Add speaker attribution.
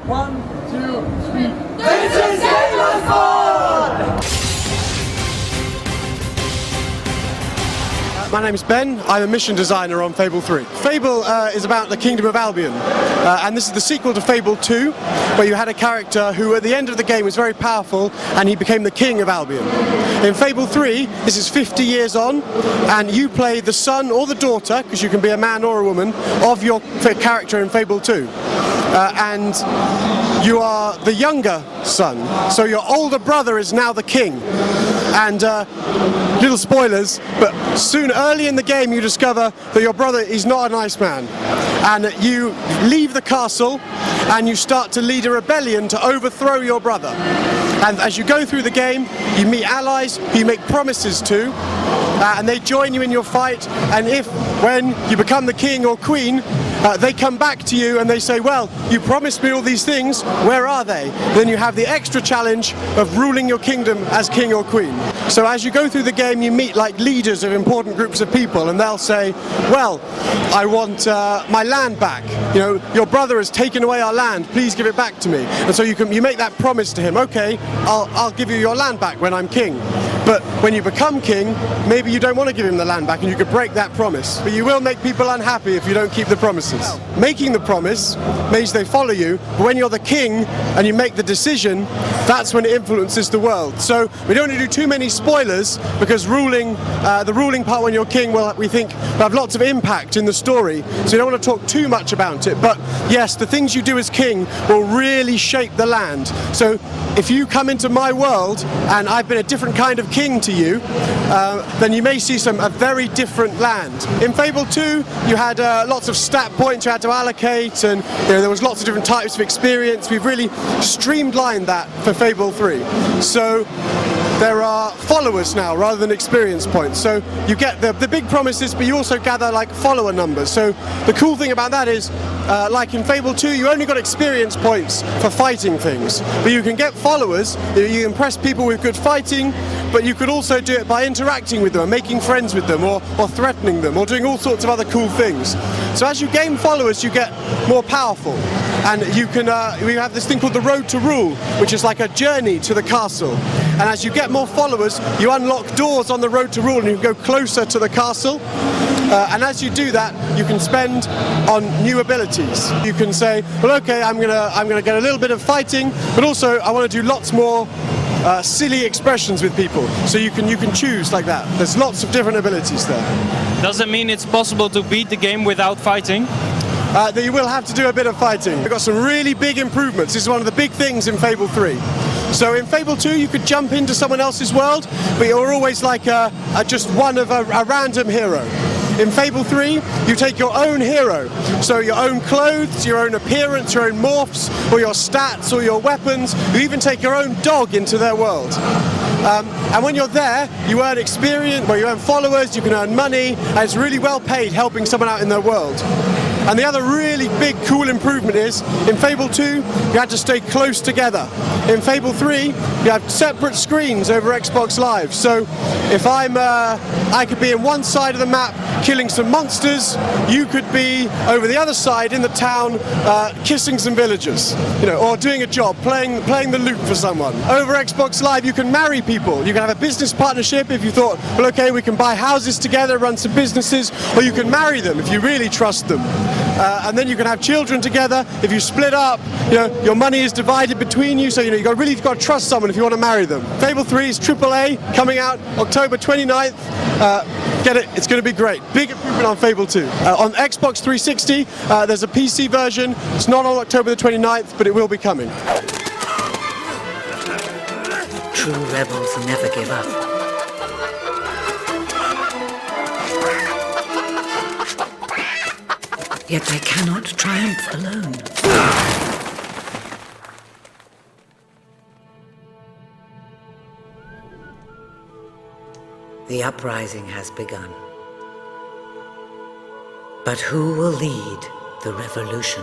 Speaker 1: 1, 2, 3.
Speaker 2: This is GAMESCOM!
Speaker 1: My name is Ben, I'm a mission designer on Fable 3. Fable is about the Kingdom of Albion, and this is the sequel to Fable 2, where you had a character who at the end of the game was very powerful and he became the King of Albion. In Fable 3, this is 50 years on, and you play the son or the daughter, because you can be a man or a woman, of your character in Fable 2. And you are the younger son, so your older brother is now the king. And little spoilers, but soon, early in the game, you discover that your brother is not a nice man. And you leave the castle and you start to lead a rebellion to overthrow your brother. And as you go through the game, you meet allies who you make promises to, and they join you in your fight. And when you become the king or queen, they come back to you and they say, well, you promised me all these things, where are they? Then you have the extra challenge of ruling your kingdom as king or queen. So as you go through the game, you meet like leaders of important groups of people, and they'll say, well, I want my land back. You know, your brother has taken away our land, please give it back to me. And so you make that promise to him, okay, I'll give you your land back when I'm king. But when you become king, maybe you don't want to give him the land back and you could break that promise. But you will make people unhappy if you don't keep the promises. Making the promise means they follow you, but when you're the king and you make the decision, that's when it influences the world. So we don't want to do too many spoilers, because the ruling part when you're king we think will have lots of impact in the story. So we don't want to talk too much about it. But yes, the things you do as king will really shape the land. So if you come into my world and I've been a different kind of king to you, then you may see a very different land. In Fable 2, you had lots of stat points you had to allocate, and there was lots of different types of experience. We've really streamlined that for Fable 3. So there are followers now rather than experience points. So you get the big promises, but you also gather like follower numbers. So the cool thing about that is, like in Fable 2, you only got experience points for fighting things, but you can get followers. You impress people with good fighting, but you could also do it by interacting with them and making friends with them, or threatening them, or doing all sorts of other cool things. So as you gain followers, you get more powerful, and you can we have this thing called the Road to Rule, which is like a journey to the castle. And as you get more followers, you unlock doors on the Road to Rule and you can go closer to the castle. And as you do that, you can spend on new abilities. You can say, well, okay, I'm gonna get a little bit of fighting, but also I want to do lots more silly expressions with people. So you can choose like that. There's lots of different abilities there.
Speaker 3: Does it mean it's possible to beat the game without fighting?
Speaker 1: That you will have to do a bit of fighting. We've got some really big improvements. This is one of the big things in Fable 3. So in Fable 2 you could jump into someone else's world, but you're always like just one of a random hero. In Fable 3, you take your own hero, so your own clothes, your own appearance, your own morphs, or your stats, or your weapons. You even take your own dog into their world. And when you're there, you earn experience, you earn followers, you can earn money, and it's really well paid helping someone out in their world. And the other really big cool improvement is, in Fable 2, you had to stay close together. In Fable 3, you have separate screens over Xbox Live. So if I could be in one side of the map killing some monsters, you could be over the other side in the town kissing some villagers, or doing a job, playing the lute for someone. Over Xbox Live, you can marry people. You can have a business partnership if you thought, well, okay, we can buy houses together, run some businesses, or you can marry them if you really trust them. And then you can have children together. If you split up, your money is divided between you, so you've really got to trust someone if you want to marry them. Fable 3 is AAA, coming out October 29th. Get it, it's going to be great. Big improvement on Fable 2. On Xbox 360, there's a PC version. It's not on October the 29th, but it will be coming.
Speaker 4: True rebels never give up. Yet they cannot triumph alone. The uprising has begun. But who will lead the revolution?